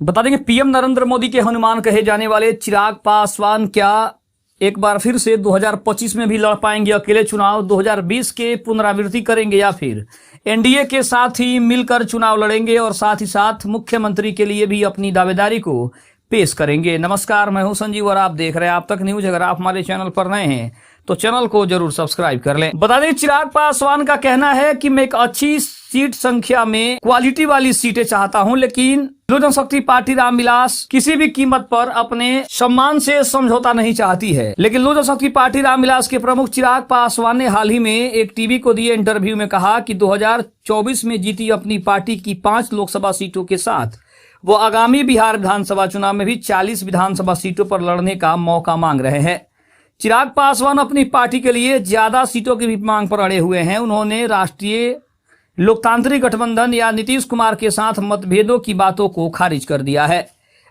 बता देंगे पीएम नरेंद्र मोदी के हनुमान कहे जाने वाले चिराग पासवान क्या एक बार फिर से 2025 में भी लड़ पाएंगे अकेले चुनाव? 2020 के पुनरावृत्ति करेंगे या फिर एनडीए के साथ ही मिलकर चुनाव लड़ेंगे और साथ ही साथ मुख्यमंत्री के लिए भी अपनी दावेदारी को पेश करेंगे? नमस्कार, मैं हूं संजीव और आप देख रहे हैं आप तक न्यूज। अगर आप हमारे चैनल पर नए हैं तो चैनल को जरूर सब्सक्राइब कर लें। बता दें चिराग पासवान का कहना है कि मैं एक अच्छी सीट संख्या में क्वालिटी वाली सीटें चाहता हूं, लेकिन लोक जनशक्ति पार्टी रामविलास किसी भी कीमत पर अपने सम्मान से समझौता नहीं चाहती है। लेकिन लोक जनशक्ति पार्टी रामविलास के प्रमुख चिराग पासवान ने हाल ही में एक टीवी को दिए इंटरव्यू में कहा कि 2024 में जीती अपनी पार्टी की 5 लोकसभा सीटों के साथ वो आगामी बिहार विधानसभा चुनाव में भी 40 विधानसभा सीटों पर लड़ने का मौका मांग रहे हैं। चिराग पासवान अपनी पार्टी के लिए ज्यादा सीटों की भी मांग पर अड़े हुए हैं। उन्होंने राष्ट्रीय लोकतांत्रिक गठबंधन या नीतीश कुमार के साथ मतभेदों की बातों को खारिज कर दिया है,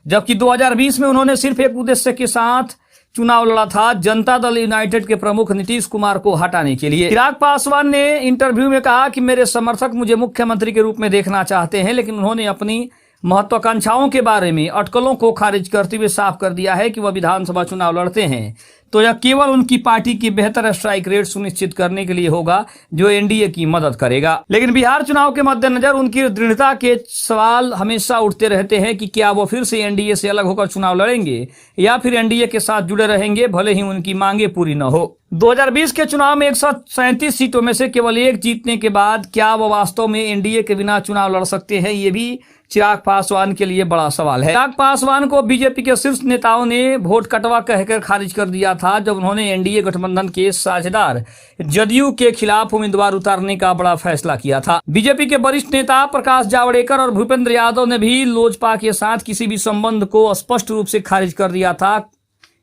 जबकि 2020 में उन्होंने सिर्फ एक उद्देश्य के साथ चुनाव लड़ा था, जनता दल यूनाइटेड के प्रमुख नीतीश कुमार को हटाने के लिए। चिराग पासवान ने इंटरव्यू में कहा कि मेरे समर्थक मुझे मुख्यमंत्री के रूप में देखना चाहते हैं, लेकिन उन्होंने अपनी महत्वाकांक्षाओं के बारे में अटकलों को खारिज करते हुए साफ कर दिया है कि वह विधानसभा चुनाव लड़ते हैं तो यह केवल उनकी पार्टी की बेहतर स्ट्राइक रेट सुनिश्चित करने के लिए होगा, जो एनडीए की मदद करेगा। लेकिन बिहार चुनाव के मद्देनजर उनकी दृढ़ता के सवाल हमेशा उठते रहते हैं कि क्या वो फिर से एनडीए से अलग होकर चुनाव लड़ेंगे या फिर एनडीए के साथ जुड़े रहेंगे, भले ही उनकी मांगे पूरी न हो। 2020 के चुनाव में 137 सीटों में से केवल एक जीतने के बाद क्या वो वास्तव में एनडीए के बिना चुनाव लड़ सकते हैं? ये भी चिराग पासवान के लिए बड़ा सवाल है। चिराग पासवान को बीजेपी के शीर्ष नेताओं ने वोट कटवा कहकर खारिज कर दिया था जब उन्होंने एनडीए गठबंधन के साझेदार जदयू के खिलाफ उम्मीदवार उतारने का बड़ा फैसला किया था। बीजेपी के वरिष्ठ नेता प्रकाश जावड़ेकर और भूपेंद्र यादव ने भी लोजपा के साथ किसी भी संबंध को स्पष्ट रूप से खारिज कर दिया था,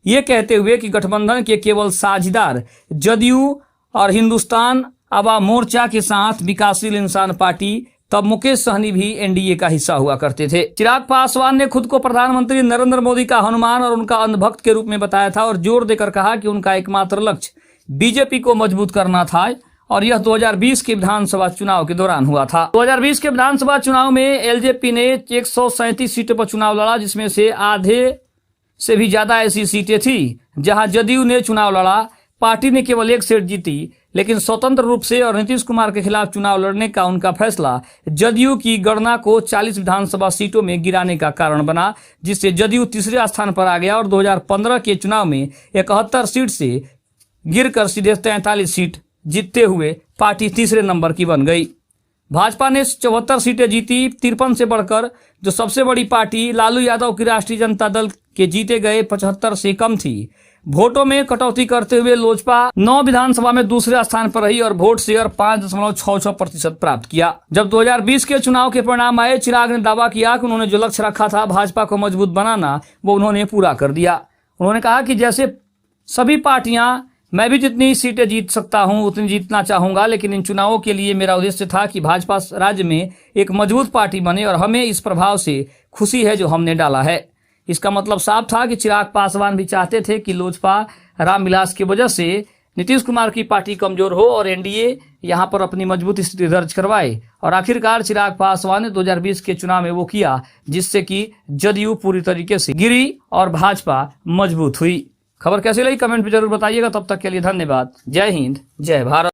ये कहते हुए कि गठबंधन के केवल साझेदार जदयू और हिंदुस्तान अवाम मोर्चा के साथ विकासशील इंसान पार्टी, तब मुकेश सहनी भी एनडीए का हिस्सा हुआ करते थे। चिराग पासवान ने खुद को प्रधानमंत्री नरेंद्र मोदी का हनुमान और उनका अंधभक्त के रूप में बताया था और जोर देकर कहा कि उनका एकमात्र लक्ष्य बीजेपी को मजबूत करना था और यह 2020 के विधानसभा चुनाव के दौरान हुआ था। 2020 के विधानसभा चुनाव में एलजेपी ने 137 सीटों पर चुनाव लड़ा, जिसमें से आधे से भी ज्यादा ऐसी सीटें थी जहां जदयू ने चुनाव लड़ा। पार्टी ने केवल 1 सीट जीती, लेकिन स्वतंत्र रूप से और नीतीश कुमार के खिलाफ चुनाव लड़ने का उनका फैसला जदयू की गणना को 40 विधानसभा सीटों में गिराने का कारण बना, जिससे जदयू तीसरे स्थान पर आ गया और 2015 के चुनाव में 71 सीट से गिरकर सीधे 43 सीट जीतते हुए पार्टी तीसरे नंबर की बन गई। भाजपा ने 74 सीटें जीती, 53 से बढ़कर जो सबसे बड़ी पार्टी लालू यादव की राष्ट्रीय जनता दल के जीते गए 75 से कम थी। वोटों में कटौती करते हुए लोजपा 9 विधानसभा में दूसरे स्थान पर रही और वोट शेयर 5.66% प्राप्त किया। जब 2020 के चुनाव के परिणाम आए, चिराग ने दावा किया कि उन्होंने जो लक्ष्य रखा था भाजपा को मजबूत बनाना, वो उन्होंने पूरा कर दिया। उन्होंने कहा कि जैसे सभी पार्टियां मैं भी जितनी सीटें जीत सकता हूं उतनी जीतना चाहूंगा, लेकिन इन चुनावों के लिए मेरा उद्देश्य था कि भाजपा राज्य में एक मजबूत पार्टी बने और हमें इस प्रभाव से खुशी है जो हमने डाला है। इसका मतलब साफ था कि चिराग पासवान भी चाहते थे कि लोजपा रामविलास की वजह से नीतीश कुमार की पार्टी कमजोर हो और एनडीए यहां पर अपनी मजबूत स्थिति दर्ज करवाए। और आखिरकार चिराग पासवान ने 2020 के चुनाव में वो किया, जिससे कि जदयू पूरी तरीके से गिरी और भाजपा मजबूत हुई। खबर कैसी लगी कमेंट में जरूर बताइएगा। तब तक के लिए धन्यवाद। जय हिंद, जय भारत।